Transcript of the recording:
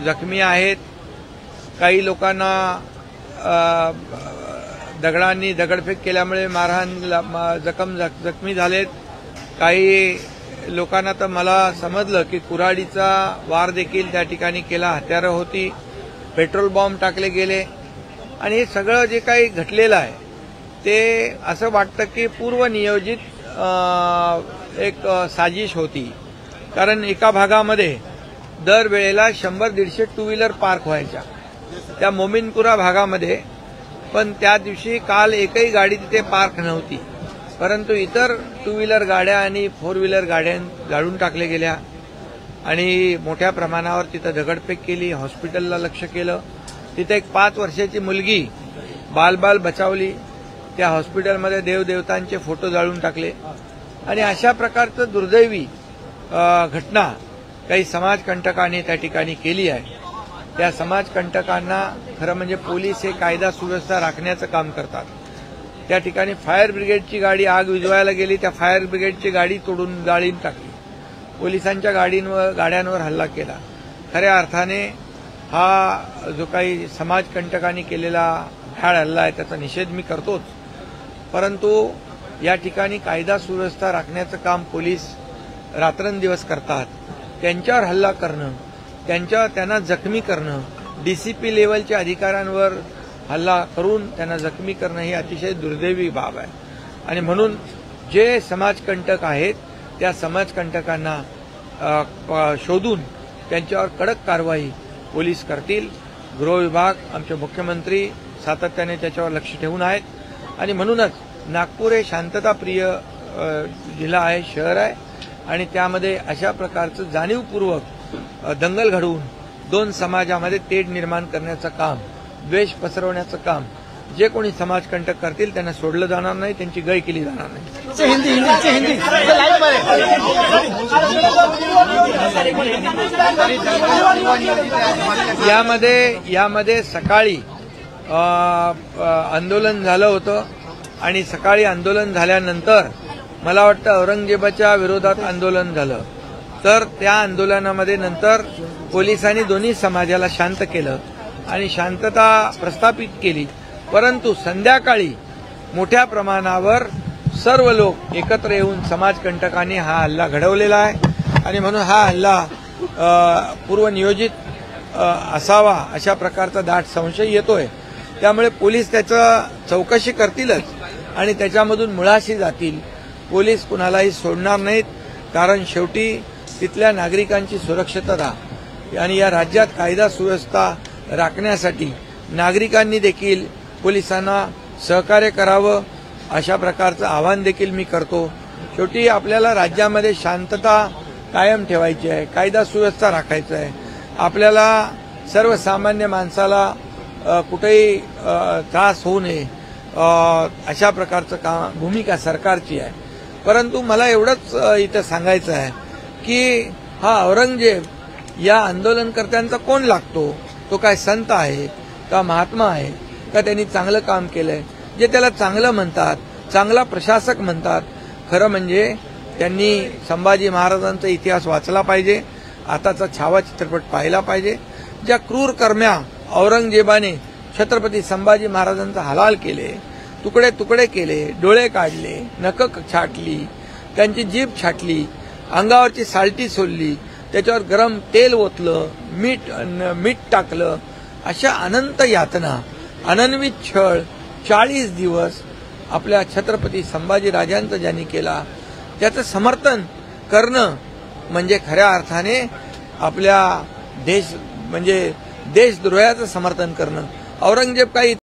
जखमी आहेत, काही लोकांना दगडांनी दगडफेक केल्यामुळे जखमी झालेत, काही लोकांना तर मला समजलं की कुऱ्हाडीचा वार देखील त्या ठिकाणी केला, हत्यारं होती, पेट्रोल बॉम्ब टाकले गेले आणि हे सगळं जे काही घडलेलं आहे ते असं वाटतं की पूर्वनियोजित एक साजिश होती. कारण एका भागामध्ये दरवेळेला 100-150 टू व्हीलर पार्क व्हायच्या त्या मोमिनपुरा भागामध्ये, पण त्या दिवशी काल एकही गाडी तिथे पार्क नव्हती, परंतु इतर टू व्हीलर गाड्या आणि फोर व्हीलर गाड्या जाळून टाकल्या गेल्या आणि मोठ्या प्रमाणावर तिथं दगडफेक केली, हॉस्पिटलला लक्ष केलं. तिथे एक 5 वर्षाची मुलगी बाल बचावली, त्या हॉस्पिटलमध्ये देवदेवतांचे फोटो जाळून टाकले आणि अशा प्रकारचं दुर्दैवी घटना काही समाजकंटकांनी त्या ठिकाणी केली आहे. त्या समाजकंटकांना खरं म्हणजे पोलीस हे कायदा सुव्यवस्था राखण्याचं काम करतात. त्या ठिकाणी फायर ब्रिगेडची गाडी आग विझवायला गेली, त्या फायर ब्रिगेडची गाडी तोडून जाळून टाकली, पोलिसांच्या गाड्यांवर हल्ला केला. खऱ्या अर्थाने हा जो काही समाजकंटकांनी केलेला भ्याड हल्ला आहे त्याचा निषेध मी करतोच, परंतु या ठिकाणी कायदा सुव्यवस्था राखण्याचं काम पोलीस रात्रंदिवस करतात. त्यांच्यावर हल्ला करणं, त्यांना जखमी करणं, डीसीपी लेवलच्या अधिकाऱ्यांवर हल्ला करून त्यांना जखमी करणं ही अतिशय दुर्दैवी बाब आहे आणि म्हणून जे समाजकंटक आहेत त्या समाजकंटकांना शोधून त्यांच्यावर कडक कारवाई पोलीस करतील. गृह विभाग, आमचे मुख्यमंत्री सातत्याने त्याच्यावर लक्ष ठेवून आहेत आणि म्हणूनच नागपूर हे शांतताप्रिय जिल्हा आहे, शहर आहे आणि त्यामध्ये अशा प्रकारचं जाणीवपूर्वक दंगल घडवून 2 समाजामध्ये तेढ निर्माण करण्याचं काम, द्वेष पसरवण्याचं काम जे कोणी समाजकंटक करतील त्यांना सोडलं जाणार नाही, त्यांची गय केली जाणार नाही. यामध्ये सकाळी आंदोलन झालं होतं आणि सकाळी आंदोलन झाल्यानंतर मला वाटतं औरंगजेबाच्या विरोधात आंदोलन झालं, तर त्या आंदोलनामध्ये नंतर पोलिसांनी दोन्ही समाजाला शांत केलं आणि शांतता प्रस्थापित केली, परंतु संध्याकाळी मोठ्या प्रमाणावर सर्व लोक एकत्र येऊन समाजकंटकांनी हा हल्ला घडवलेला आहे आणि म्हणून हा हल्ला पूर्वनियोजित असावा अशा प्रकारचा दाट संशय येतोय. त्यामुळे पोलीस त्याचं चौकशी करतीलच आणि त्याच्यामधून मुळाशी जातील. पोलीस कुणालाही सोडणार नाहीत, कारण शेवटी तिथल्या नागरिकांची सुरक्षितता आणि या राज्यात कायदा सुव्यवस्था राखण्यासाठी नागरिकांनी देखील पोलिसांना सहकार्य करावं अशा प्रकारचं आवाहन देखील मी करतो. शेवटी आपल्याला राज्यामध्ये शांतता कायम ठेवायची आहे, कायदा सुव्यवस्था राखायचं आहे. आपल्याला सर्वसामान्य माणसाला कुठेही त्रास होऊ नये अशा प्रकारचं भूमिका सरकारची आहे. परंतु मला एवढंच इथं सांगायचं आहे की हा औरंगजेब या आंदोलनकर्त्यांचा कोण लागतो? तो काय संत आहे का महात्मा आहे का त्यांनी चांगलं काम केलंय? जे त्याला चांगलं म्हणतात, चांगला प्रशासक म्हणतात, खरं म्हणजे त्यांनी संभाजी महाराजांचा इतिहास वाचला पाहिजे, आताचा छावा चित्रपट पाहिला पाहिजे. ज्या क्रूर कर्म्या औरंगजेबाने छत्रपती संभाजी महाराजांचा हलाल केले, तुकडे तुकडे केले, डोळे काढले, नखं छाटली, त्यांची जीभ छाटली, अंगावरची साल्टी सोडली, त्याच्यावर गरम तेल ओतलं, मीठ टाकलं, अशा अनंत यातना, अनन्वित छळ 40 दिवस आपल्या छत्रपती संभाजी राजांचं ज्यांनी केला त्याचं समर्थन करणं म्हणजे खऱ्या अर्थाने आपल्या देशद्रोहाचं समर्थन करणं. औरंगजेब काही